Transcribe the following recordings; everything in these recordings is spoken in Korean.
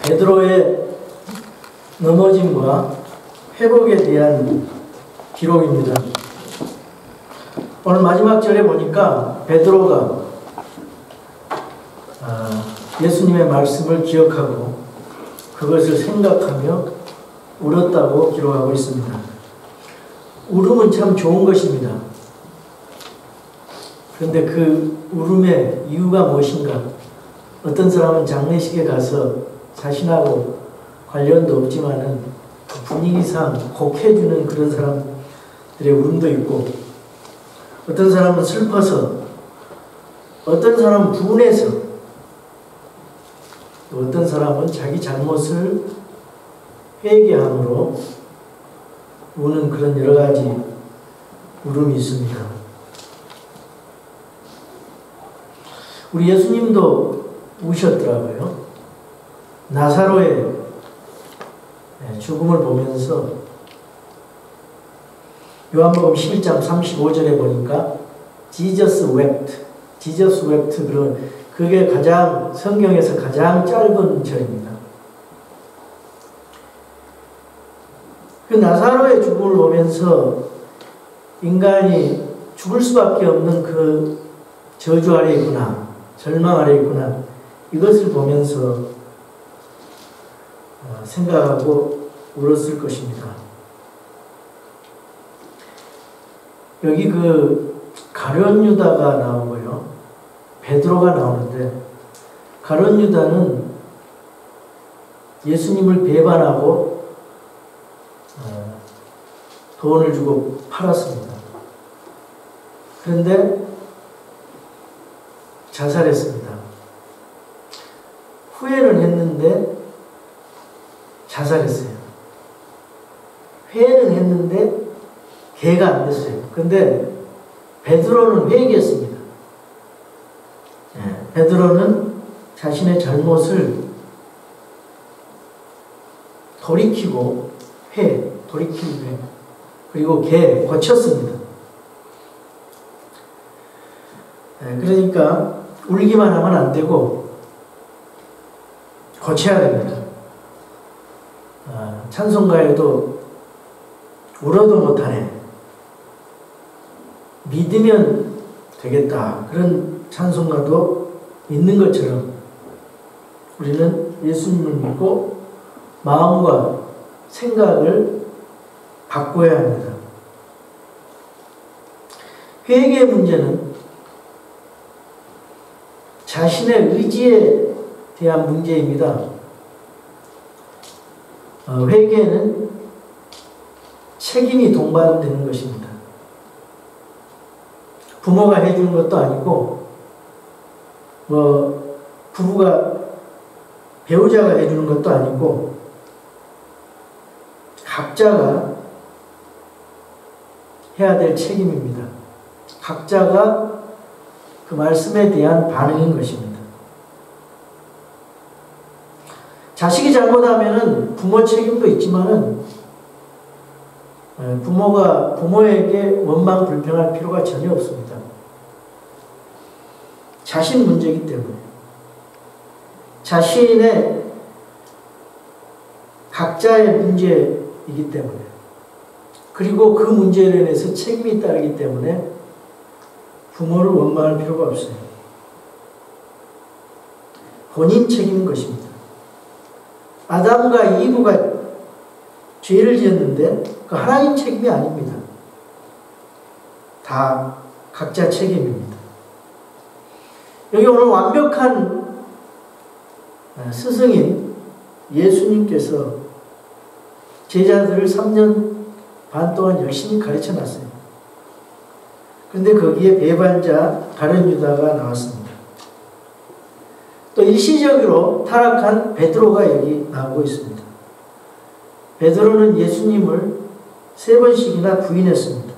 베드로의 넘어짐과 회복에 대한 기록입니다. 오늘 마지막 절에 보니까 베드로가 예수님의 말씀을 기억하고 그것을 생각하며 울었다고 기록하고 있습니다. 울음은 참 좋은 것입니다. 그런데 그 울음의 이유가 무엇인가? 어떤 사람은 장례식에 가서 자신하고 관련도 없지만은 그 분위기상 곡해주는 그런 사람들의 울음도 있고, 어떤 사람은 슬퍼서, 어떤 사람은 분해서, 또 어떤 사람은 자기 잘못을 회개함으로 우는 그런 여러 가지 울음이 있습니다. 우리 예수님도 우셨더라고요. 나사로의 죽음을 보면서 요한복음 11장 35절에 보니까 Jesus wept. Jesus wept. 그게 가장 성경에서 가장 짧은 절입니다. 그 나사로의 죽음을 보면서 인간이 죽을 수밖에 없는 그 저주 아래 있구나, 절망 아래 있구나, 이것을 보면서 생각하고 울었을 것입니다. 여기 그 가룟 유다가 나오고요, 베드로가 나오는데, 가룟 유다는 예수님을 배반하고 돈을 주고 팔았습니다. 그런데 자살했습니다. 후회는 했는데 자살했어요. 회는 했는데 개가 안 됐어요. 그런데 베드로는 회개했습니다. 베드로는 자신의 잘못을 돌이키고 돌이키고 그리고 고쳤습니다. 그러니까 울기만 하면 안 되고 고쳐야 됩니다. 찬송가에도 울어도 못하네, 믿으면 되겠다, 그런 찬송가도 있는 것처럼 우리는 예수님을 믿고 마음과 생각을 바꿔야 합니다. 회개의 문제는 자신의 의지에 대한 문제입니다. 회개는 책임이 동반되는 것입니다. 부모가 해주는 것도 아니고, 부부가, 배우자가 해주는 것도 아니고, 각자가 해야 될 책임입니다. 각자가 그 말씀에 대한 반응인 것입니다. 자식이 잘못하면은 부모 책임도 있지만은 부모가 부모에게 원망 불평할 필요가 전혀 없습니다. 자신 문제이기 때문에, 자신의 각자의 문제이기 때문에, 그리고 그 문제로 인해서 책임이 따르기 때문에 부모를 원망할 필요가 없어요. 본인 책임인 것입니다. 아담과 이브가 죄를 지었는데 그 하나님 책임이 아닙니다. 다 각자 책임입니다. 여기 오늘 완벽한 스승인 예수님께서 제자들을 3년 반 동안 열심히 가르쳐 놨어요. 그런데 거기에 배반자 가룟 유다가 나왔습니다. 또 일시적으로 타락한 베드로가 여기 나오고 있습니다. 베드로는 예수님을 3번씩이나 부인했습니다.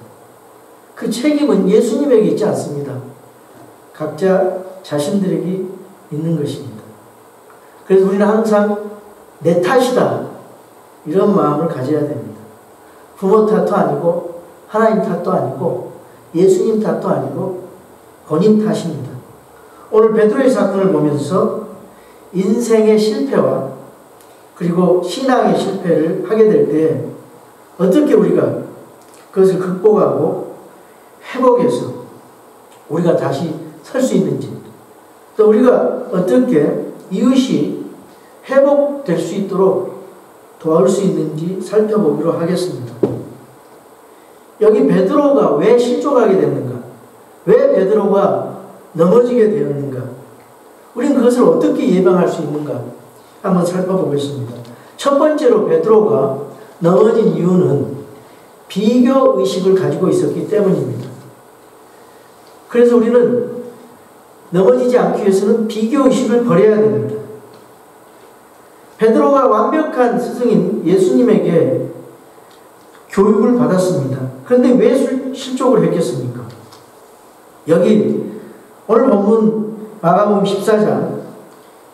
그 책임은 예수님에게 있지 않습니다. 각자 자신들에게 있는 것입니다. 그래서 우리는 항상 내 탓이다, 이런 마음을 가져야 됩니다. 부모 탓도 아니고 하나님 탓도 아니고 예수님 탓도 아니고 본인 탓입니다. 오늘 베드로의 사건을 보면서 인생의 실패와 그리고 신앙의 실패를 하게 될 때 어떻게 우리가 그것을 극복하고 회복해서 우리가 다시 설 수 있는지, 또 우리가 어떻게 이웃이 회복될 수 있도록 도와줄 수 있는지 살펴보기로 하겠습니다. 여기 베드로가 왜 실족하게 됐는가? 왜 베드로가 넘어지게 되었는가? 우리는 그것을 어떻게 예방할 수 있는가? 한번 살펴보겠습니다. 첫 번째로 베드로가 넘어진 이유는 비교의식을 가지고 있었기 때문입니다. 그래서 우리는 넘어지지 않기 위해서는 비교의식을 버려야 됩니다. 베드로가 완벽한 스승인 예수님에게 교육을 받았습니다. 그런데 왜 실족을 했겠습니까? 여기 오늘 본문 마가복음 14장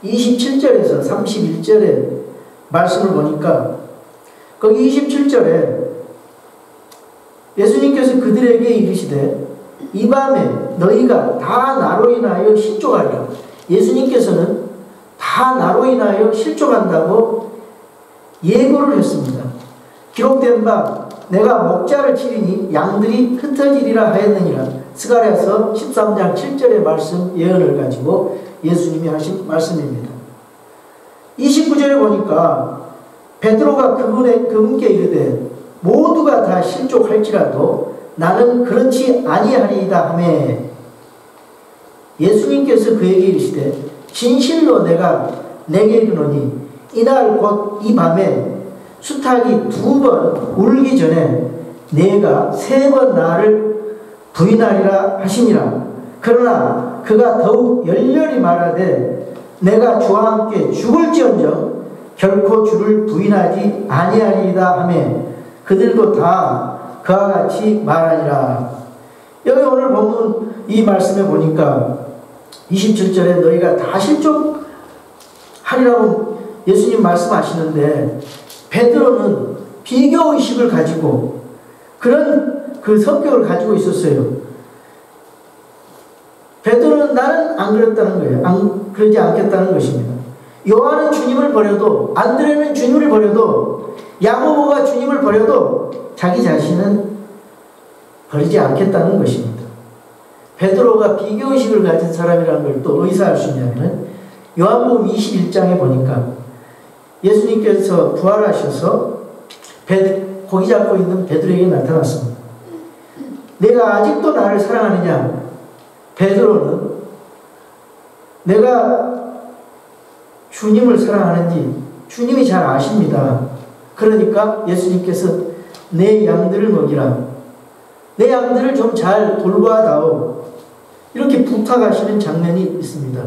27절에서 31절의 말씀을 보니까 거기 27절에 예수님께서 그들에게 이르시되 이 밤에 너희가 다 나로 인하여 실족하리라. 예수님께서는 다 나로 인하여 실족한다고 예고를 했습니다. 기록된 바 내가 목자를 치리니 양들이 흩어지리라 하였느니라. 스가랴서 13장 7절의 말씀 예언을 가지고 예수님이 하신 말씀입니다. 29절에 보니까 베드로가 그분께 이르되 모두가 다 실족할지라도 나는 그렇지 아니하리이다 하매 예수님께서 그에게 이르시되 진실로 내가 내게 이르노니 이날 곧 이 밤에 수탉이 2번 울기 전에 내가 3번 나를 부인하리라 하시니라. 그러나 그가 더욱 열렬히 말하되 내가 주와 함께 죽을지언정 결코 주를 부인하지 아니하리이다 하매 그들도 다 그와 같이 말하니라. 여기 오늘 본문 이 말씀에 보니까 27절에 너희가 다 실족하리라고 예수님 말씀하시는데 베드로는 비교의식을 가지고 그런 그 성격을 가지고 있었어요. 베드로는 나는 안 그랬다는 거예요. 그러지 않겠다는 것입니다. 요한은 주님을 버려도, 안드레는 주님을 버려도, 야고보가 주님을 버려도 자기 자신은 버리지 않겠다는 것입니다. 베드로가 비교의식을 가진 사람이라는 걸 또 어디서 알 수 있냐면 요한복음 21장에 보니까 예수님께서 부활하셔서 고기 잡고 있는 베드로에게 나타났습니다. 내가 아직도 나를 사랑하느냐? 베드로는 내가 주님을 사랑하는지 주님이 잘 아십니다. 그러니까 예수님께서 내 양들을 먹이라. 내 양들을 좀 잘 돌봐다오. 이렇게 부탁하시는 장면이 있습니다.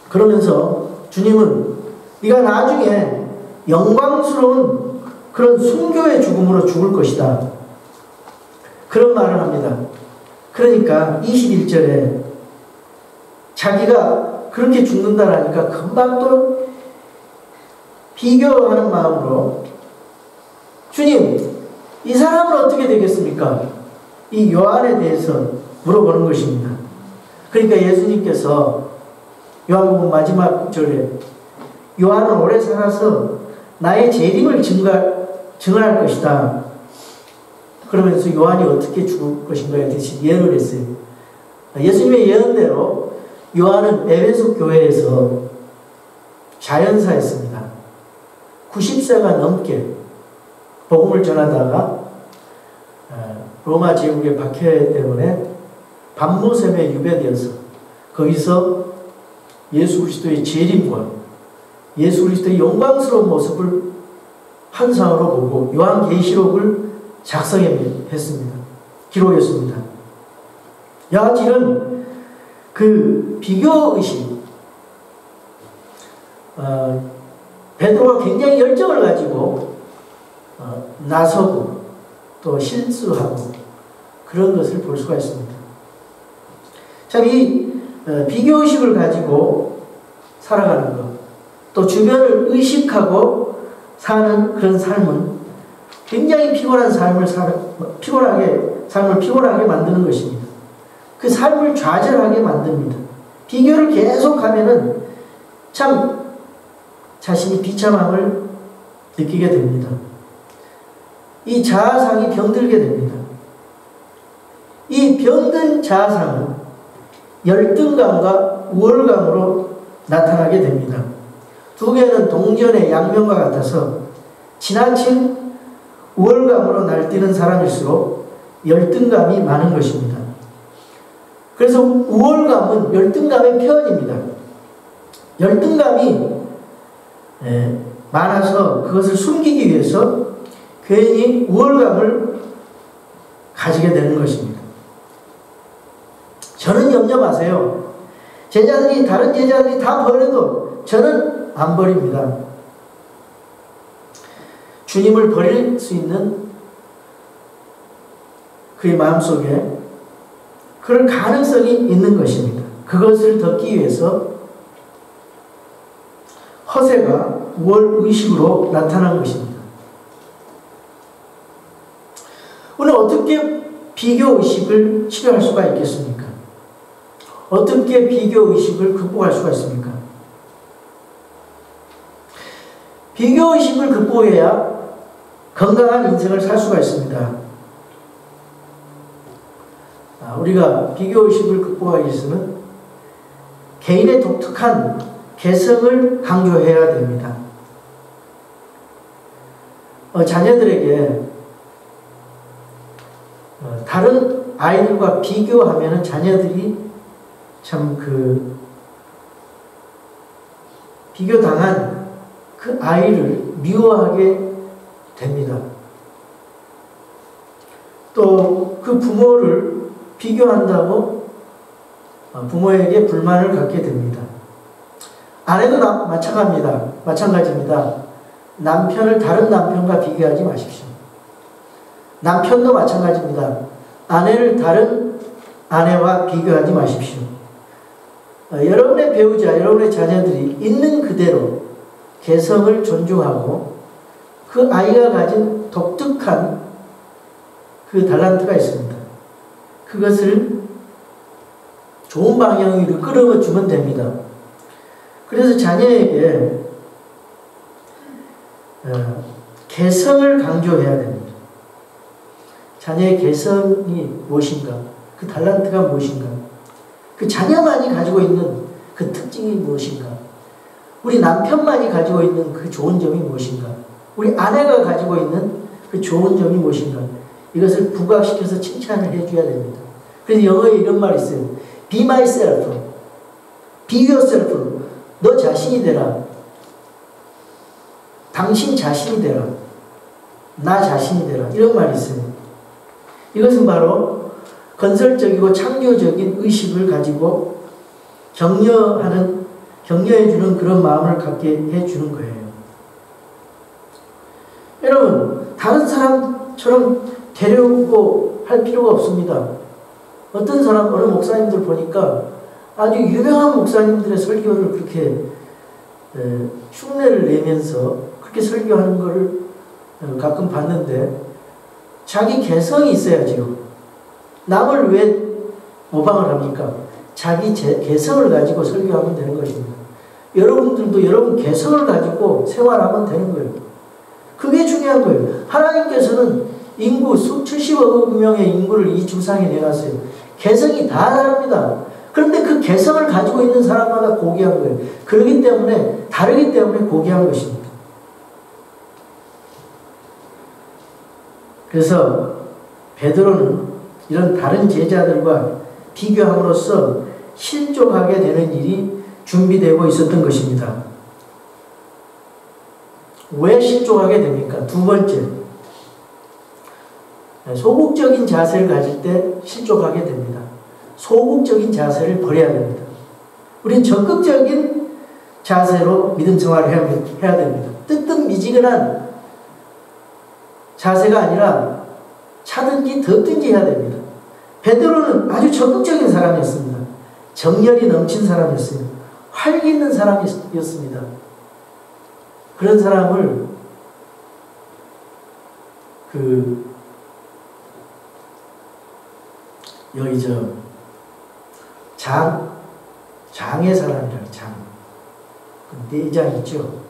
그러면서 주님은 네가 나중에 영광스러운 그런 순교의 죽음으로 죽을 것이다. 그런 말을 합니다. 그러니까 21절에 자기가 그렇게 죽는다라니까 금방 또 비교하는 마음으로 주님, 이 사람은 어떻게 되겠습니까? 이 요한에 대해서 물어보는 것입니다. 그러니까 예수님께서 요한복음 마지막 절에 요한은 오래 살아서 나의 재림을 증언할 것이다. 그러면서 요한이 어떻게 죽을 것인가에 대해서 예언을 했어요. 예수님의 예언대로 요한은 에베소 교회에서 자연사였습니다. 90세가 넘게 복음을 전하다가 로마 제국의 박해 때문에 밤모샘에 유배되어서 거기서 예수 그리스도의 재림과 예수 그리스도의 영광스러운 모습을 환상으로 보고 요한계시록을 작성했습니다. 기록했습니다. 야지는 그 비교의식, 베드로가 굉장히 열정을 가지고 나서고 또 실수하고 그런 것을 볼 수가 있습니다. 참 이 비교의식을 가지고 살아가는 것, 또 주변을 의식하고 사는 그런 삶은 굉장히 피곤한 삶을 피곤하게 만드는 것입니다. 그 삶을 좌절하게 만듭니다. 비교를 계속하면은 참 자신이 비참함을 느끼게 됩니다. 이 자아상이 병들게 됩니다. 이 병든 자아상은 열등감과 우월감으로 나타나게 됩니다. 두 개는 동전의 양면과 같아서 지나친 우월감으로 날뛰는 사람일수록 열등감이 많은 것입니다. 그래서 우월감은 열등감의 표현입니다. 열등감이 많아서 그것을 숨기기 위해서 괜히 우월감을 가지게 되는 것입니다. 저는 염려 마세요. 다른 제자들이 다 버려도 저는 안 버립니다. 주님을 버릴 수 있는 그의 마음속에 그럴 가능성이 있는 것입니다. 그것을 덮기 위해서 허세가 우월의식으로 나타난 것입니다. 오늘 어떻게 비교의식을 치료할 수가 있겠습니까? 어떻게 비교의식을 극복할 수가 있습니까? 비교의식을 극복해야 건강한 인생을 살 수가 있습니다. 우리가 비교의식을 극복하기 위해서는 개인의 독특한 개성을 강조해야 됩니다. 자녀들에게 다른 아이들과 비교하면 자녀들이 참 비교당한 그 아이를 미워하게 됩니다. 또 그 부모를 비교한다고 부모에게 불만을 갖게 됩니다. 아내도 마찬가지입니다. 남편을 다른 남편과 비교하지 마십시오. 남편도 마찬가지입니다. 아내를 다른 아내와 비교하지 마십시오. 여러분의 배우자, 여러분의 자녀들이 있는 그대로 개성을 존중하고 그 아이가 가진 독특한 그 달란트가 있습니다. 그것을 좋은 방향으로 끌어주면 됩니다. 그래서 자녀에게 개성을 강조해야 됩니다. 자녀의 개성이 무엇인가? 그 달란트가 무엇인가? 그 자녀만이 가지고 있는 그 특징이 무엇인가? 우리 남편만이 가지고 있는 그 좋은 점이 무엇인가? 우리 아내가 가지고 있는 그 좋은 점이 무엇인가? 이것을 부각시켜서 칭찬을 해줘야 됩니다. 그래서 영어에 이런 말이 있어요. Be myself. Be yourself. 너 자신이 되라. 당신 자신이 되라. 나 자신이 되라. 이런 말이 있어요. 이것은 바로 건설적이고 창조적인 의식을 가지고 격려해주는 그런 마음을 갖게 해주는 거예요. 여러분, 다른 사람처럼 되려고 할 필요가 없습니다. 어떤 사람, 어느 목사님들 보니까 아주 유명한 목사님들의 설교를 그렇게 흉내를 내면서 그렇게 설교하는 것을 가끔 봤는데 자기 개성이 있어야죠. 남을 왜 모방을 합니까? 자기 개성을 가지고 설교하면 되는 것입니다. 여러분들도 여러분 개성을 가지고 생활하면 되는 거예요. 그게 중요한 거예요. 하나님께서는 인구 70억 명의 인구를 이 주상에 내놨어요. 개성이 다 다릅니다. 그런데 그 개성을 가지고 있는 사람마다 고귀한 거예요. 그렇기 때문에 다르기 때문에 고귀한 것입니다. 그래서 베드로는 이런 다른 제자들과 비교함으로써 실족하게 되는 일이 준비되고 있었던 것입니다. 왜 실족하게 됩니까? 두 번째, 소극적인 자세를 가질 때 실족하게 됩니다. 소극적인 자세를 버려야 됩니다. 우린 적극적인 자세로 믿음 생활을 해야 됩니다. 뜨뜻미지근한 자세가 아니라 차든지 덥든지 해야 됩니다. 베드로는 아주 적극적인 사람이었습니다. 정열이 넘친 사람이었어요. 활기 있는 사람이었습니다. 그런 사람을 여기 장의 사람이라고 장. 내장 있죠.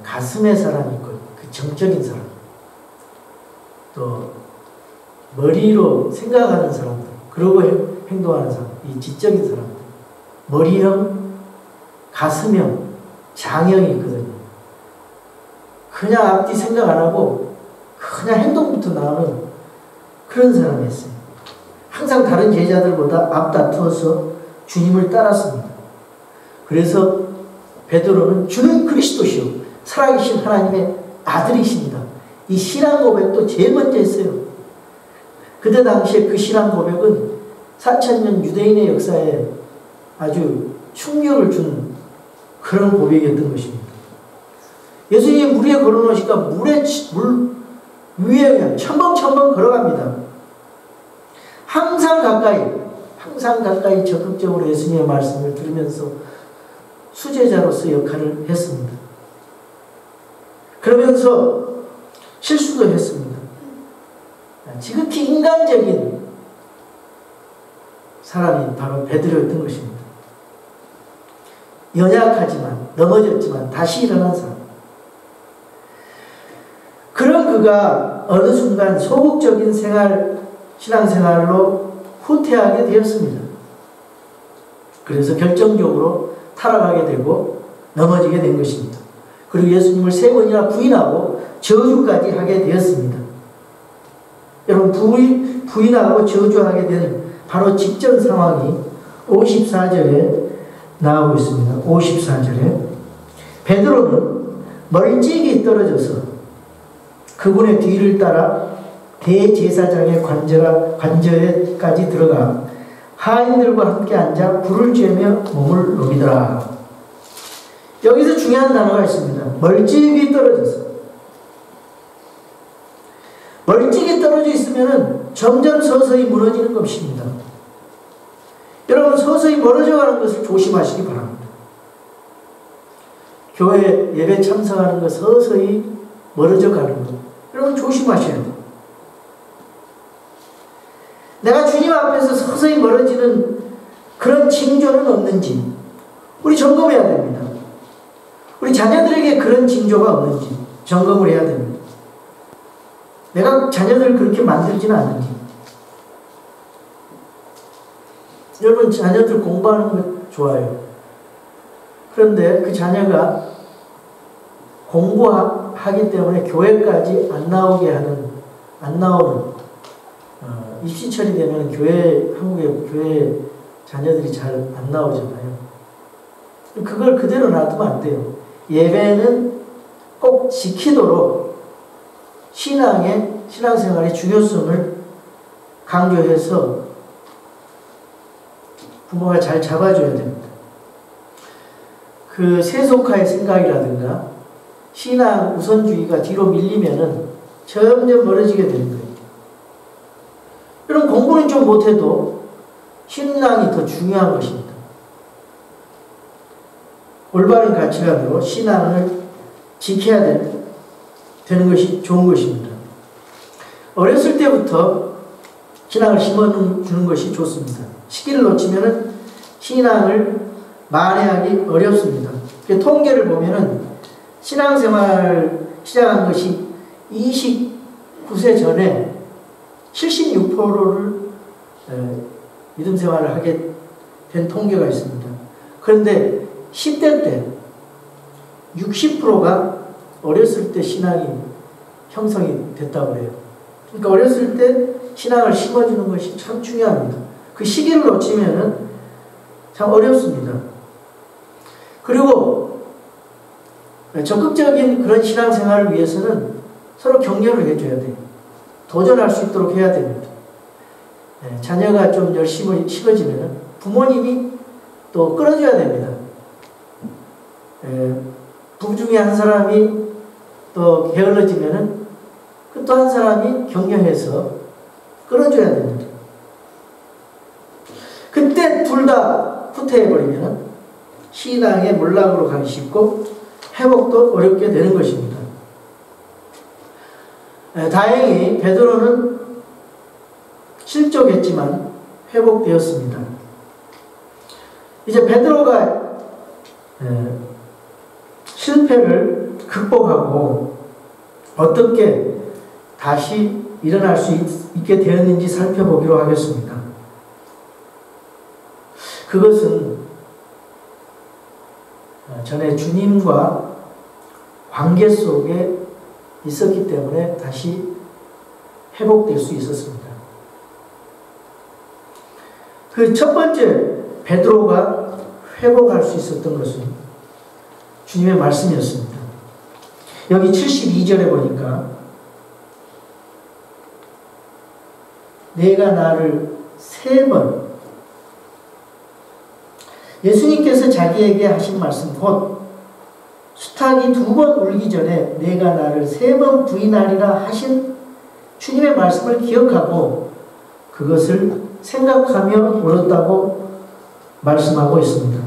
가슴의 사람이 있고 그 정적인 사람, 또 머리로 생각하는 사람들, 그러고 행동하는 사람, 이 지적인 사람들, 머리형, 가슴형, 장형이 있거든요. 그냥 앞뒤 생각 안 하고 그냥 행동부터 나오는 그런 사람이었어요. 항상 다른 제자들보다 앞다투어서 주님을 따랐습니다. 그래서 베드로는 주는 그리스도시요 살아계신 하나님의 아들이십니다. 이 신앙 고백도 제일 먼저 했어요. 그때 당시에 그 신앙 고백은 4000년 유대인의 역사에 아주 충격을 준 그런 고백이었던 것입니다. 예수님이 물 위에 걸어놓으시니까 물 위에 그냥 첨벙첨벙 걸어갑니다. 항상 가까이 적극적으로 예수님의 말씀을 들으면서 수제자로서 역할을 했습니다. 그러면서 실수도 했습니다. 지극히 인간적인 사람이 바로 베드로였던 것입니다. 연약하지만 넘어졌지만 다시 일어난 사람. 그런 그가 어느 순간 소극적인 신앙생활로 후퇴하게 되었습니다. 그래서 결정적으로 타락하게 되고 넘어지게 된 것입니다. 그리고 예수님을 3번이나 부인하고 저주까지 하게 되었습니다. 여러분, 부인하고 저주하게 된 바로 직전 상황이 54절에 나오고 있습니다. 54절에 베드로는 멀찍이 떨어져서 그분의 뒤를 따라 대제사장의 관저에까지 들어가 하인들과 함께 앉아 불을 쬐며 몸을 녹이더라. 여기서 중요한 단어가 있습니다. 멀찍이 떨어져서. 멀찍이 떨어져 있으면 점점 서서히 무너지는 것입니다. 여러분, 서서히 멀어져 가는 것을 조심하시기 바랍니다. 교회 예배 참석하는 것 서서히 멀어져 가는 것, 여러분 조심하셔야 돼요. 내가 주님 앞에서 서서히 멀어지는 그런 징조는 없는지 우리 점검해야 됩니다. 우리 자녀들에게 그런 징조가 없는지 점검을 해야 됩니다. 내가 자녀들을 그렇게 만들지는 않는지. 여러분, 자녀들 공부하는 거 좋아요. 그런데 그 자녀가 공부하기 때문에 교회까지 안 나오는 입시 처리되면 한국의 교회 자녀들이 잘 안 나오잖아요. 그걸 그대로 놔두면 안 돼요. 예배는 꼭 지키도록 신앙생활의 중요성을 강조해서 부모가 잘 잡아줘야 됩니다. 그 세속화의 생각이라든가 신앙 우선주의가 뒤로 밀리면은 점점 멀어지게 되는 거예요. 이런 공부는 좀 못해도 신앙이 더 중요한 것입니다. 올바른 가치관으로 신앙을 지켜야 되는 것이 좋은 것입니다. 어렸을 때부터 신앙을 심어주는 것이 좋습니다. 시기를 놓치면 신앙을 만회하기 어렵습니다. 통계를 보면은 신앙생활 시작한 것이 29세 전에 76%를 믿음 생활을 하게 된 통계가 있습니다. 그런데 10대 때 60%가 어렸을 때 신앙이 형성이 됐다고 해요. 그러니까 어렸을 때 신앙을 심어주는 것이 참 중요합니다. 그 시기를 놓치면은 참 어렵습니다. 그리고 적극적인 그런 신앙생활을 위해서는 서로 격려를 해줘야 돼요. 도전할 수 있도록 해야 됩니다. 자녀가 좀 열심히 심어지면 부모님이 또 끌어줘야 됩니다. 부부 중에 한 사람이 또 게을러지면 또 한 사람이 격려해서 끌어줘야 됩니다. 그때 둘 다 후퇴해버리면 신앙의 몰락으로 가기 쉽고 회복도 어렵게 되는 것입니다. 다행히 베드로는 실족했지만 회복되었습니다. 이제 베드로가 실패를 극복하고 어떻게 다시 일어날 수 있게 되었는지 살펴보기로 하겠습니다. 그것은 전에 주님과 관계 속에 있었기 때문에 다시 회복될 수 있었습니다. 그 첫 번째 베드로가 회복할 수 있었던 것은 주님의 말씀이었습니다. 여기 72절에 보니까 내가 나를 3번, 예수님께서 자기에게 하신 말씀, 곧 수탉이 2번 울기 전에 내가 나를 3번 부인하리라 하신 주님의 말씀을 기억하고 그것을 생각하며 울었다고 말씀하고 있습니다.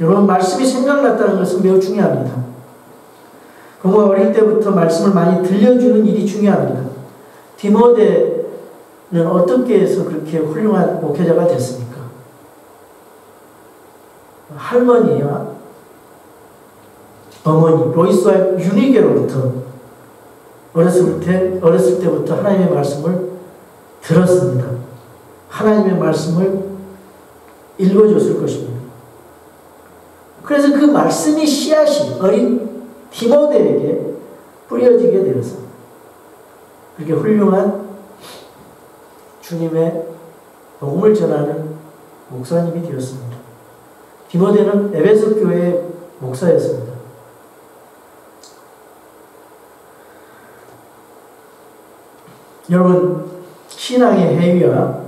여러분, 말씀이 생각났다는 것은 매우 중요합니다. 부모가 어릴 때부터 말씀을 많이 들려주는 일이 중요합니다. 디모데는 어떻게 해서 그렇게 훌륭한 목회자가 됐습니까? 할머니와 어머니 로이스와 유니게로부터 어렸을 때부터 하나님의 말씀을 들었습니다. 하나님의 말씀을 읽어줬을 것입니다. 그래서 그 말씀이 씨앗이 어린 디모데에게 뿌려지게 되어서 그렇게 훌륭한 주님의 복음을 전하는 목사님이 되었습니다. 디모데는 에베소 교회의 목사였습니다. 여러분, 신앙의 해위와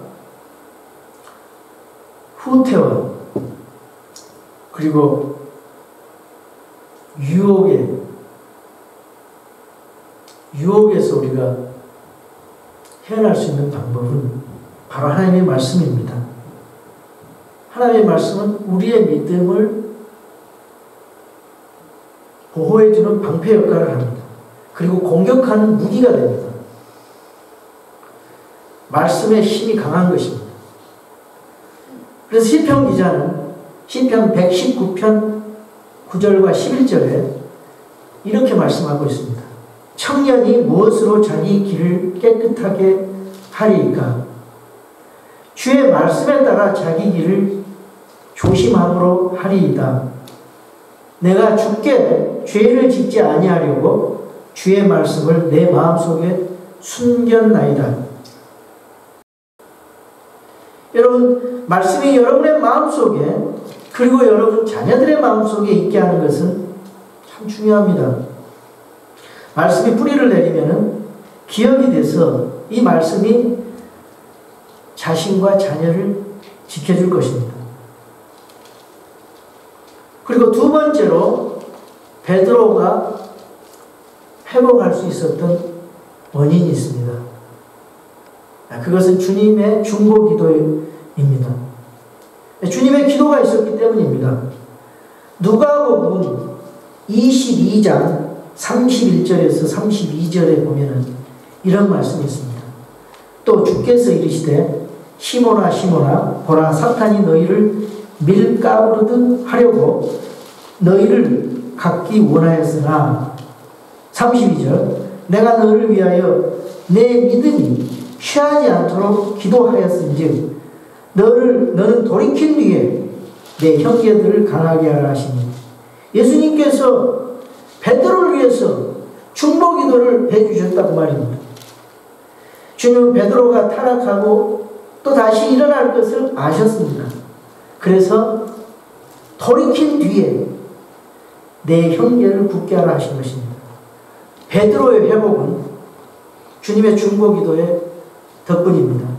후퇴와 그리고 유혹에서 우리가 헤어날 수 있는 방법은 바로 하나님의 말씀입니다. 하나님의 말씀은 우리의 믿음을 보호해주는 방패 역할을 합니다. 그리고 공격하는 무기가 됩니다. 말씀의 힘이 강한 것입니다. 그래서 시편 기자는 시편 119편 9절과 11절에 이렇게 말씀하고 있습니다. 청년이 무엇으로 자기 길을 깨끗하게 하리이까? 주의 말씀에 따라 자기 길을 조심함으로 하리이다. 내가 주께 죄를 짓지 아니하려고 주의 말씀을 내 마음속에 숨겼나이다. 여러분, 말씀이 여러분의 마음속에 그리고 여러분 자녀들의 마음속에 있게 하는 것은 참 중요합니다. 말씀이 뿌리를 내리면은 기억이 돼서 이 말씀이 자신과 자녀를 지켜줄 것입니다. 그리고 두 번째로 베드로가 회복할 수 있었던 원인이 있습니다. 그것은 주님의 중보 기도입니다. 주님의 기도가 있었기 때문입니다. 누가복음 22장 31절에서 32절에 보면은 이런 말씀이 있습니다. 또 주께서 이르시되 시몬아 시몬아 보라 사탄이 너희를 밀가부르듯 하려고 너희를 갖기 원하였으나 32절 내가 너를 위하여 내 믿음이 취하지 않도록 기도하였은즉 너는 돌이킨 뒤에 내 형제들을 강하게 하라 하시니 예수님께서 베드로를 위해서 중보 기도를 해주셨다고 말입니다. 주님은 베드로가 타락하고 또 다시 일어날 것을 아셨습니다. 그래서 돌이킨 뒤에 내 형제를 굳게 하라 하신 것입니다. 베드로의 회복은 주님의 중보 기도의 덕분입니다.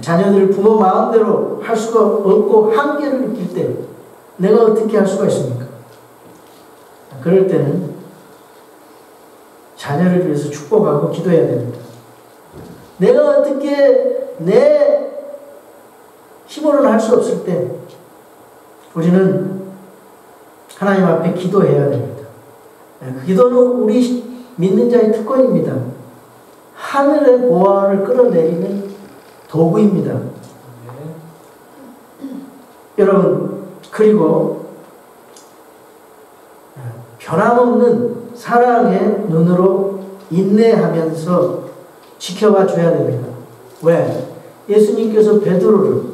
자녀들 부모 마음대로 할 수가 없고 한계를 느낄 때 내가 어떻게 할 수가 있습니까? 그럴 때는 자녀를 위해서 축복하고 기도해야 됩니다. 내가 어떻게 내 힘으로는 할 수 없을 때 우리는 하나님 앞에 기도해야 됩니다. 그 기도는 우리 믿는 자의 특권입니다. 하늘의 보화를 끌어내리는 도구입니다. 여러분, 그리고 변함없는 사랑의 눈으로 인내하면서 지켜봐 줘야 됩니다. 왜? 예수님께서 베드로를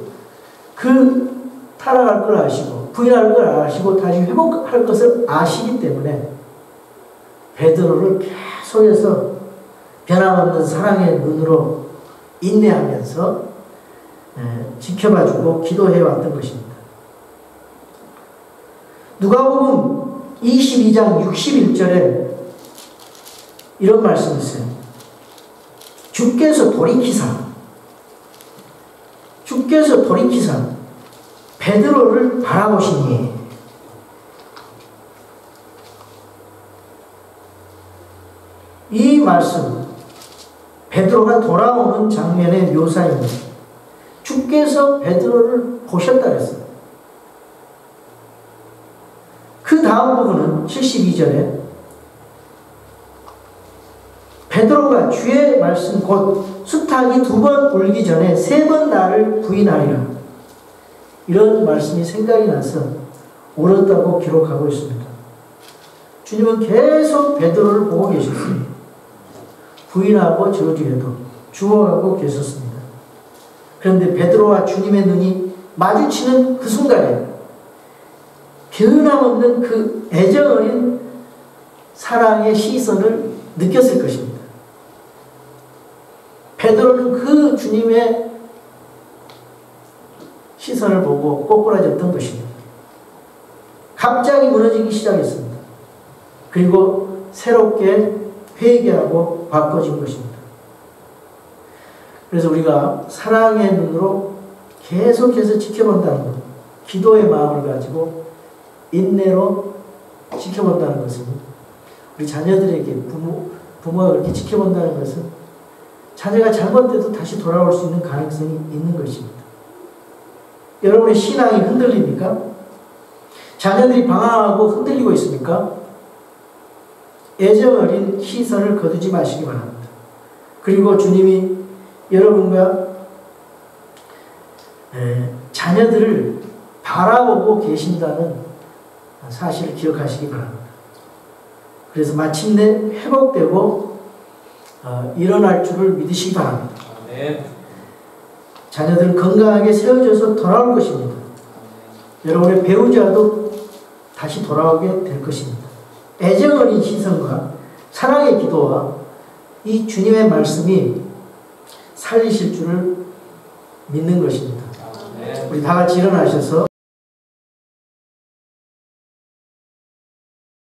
타락할 걸 아시고 부인할 걸 아시고 다시 회복할 것을 아시기 때문에 베드로를 계속해서 변함없는 사랑의 눈으로 인내하면서 지켜봐주고 기도해왔던 것입니다. 누가복음 22장 61절에 이런 말씀이 있어요. 주께서 돌이키사 베드로를 바라보시니 이 말씀 베드로가 돌아오는 장면의 묘사입니다. 주께서 베드로를 보셨다 그랬어요. 그 다음 부분은 72절에 베드로가 주의 말씀 곧 수탉이 2번 울기 전에 3번 나를 부인하리라. 이런 말씀이 생각이 나서 옳았다고 기록하고 있습니다. 주님은 계속 베드로를 보고 계셨습니다. 부인하고 저주에도 주워가고 계셨습니다. 그런데 베드로와 주님의 눈이 마주치는 그 순간에 변함없는 그 애정 어린 사랑의 시선을 느꼈을 것입니다. 베드로는 그 주님의 시선을 보고 꼬꾸라졌던 것입니다. 갑자기 무너지기 시작했습니다. 그리고 새롭게 회개하고 바꿔진 것입니다. 그래서 우리가 사랑의 눈으로 계속해서 지켜본다는 것, 기도의 마음을 가지고 인내로 지켜본다는 것은 우리 자녀들에게 부모가 그렇게 지켜본다는 것은 자녀가 잘못돼도 다시 돌아올 수 있는 가능성이 있는 것입니다. 여러분의 신앙이 흔들립니까? 자녀들이 방황하고 흔들리고 있습니까? 애정 어린 시선을 거두지 마시기 바랍니다. 그리고 주님이 여러분과 자녀들을 바라보고 계신다는 사실을 기억하시기 바랍니다. 그래서 마침내 회복되고 일어날 줄을 믿으시기 바랍니다. 자녀들은 건강하게 세워져서 돌아올 것입니다. 여러분의 배우자도 다시 돌아오게 될 것입니다. 애정 어린 시선과 사랑의 기도와 이 주님의 말씀이 살리실 줄을 믿는 것입니다. 우리 다 같이 일어나셔서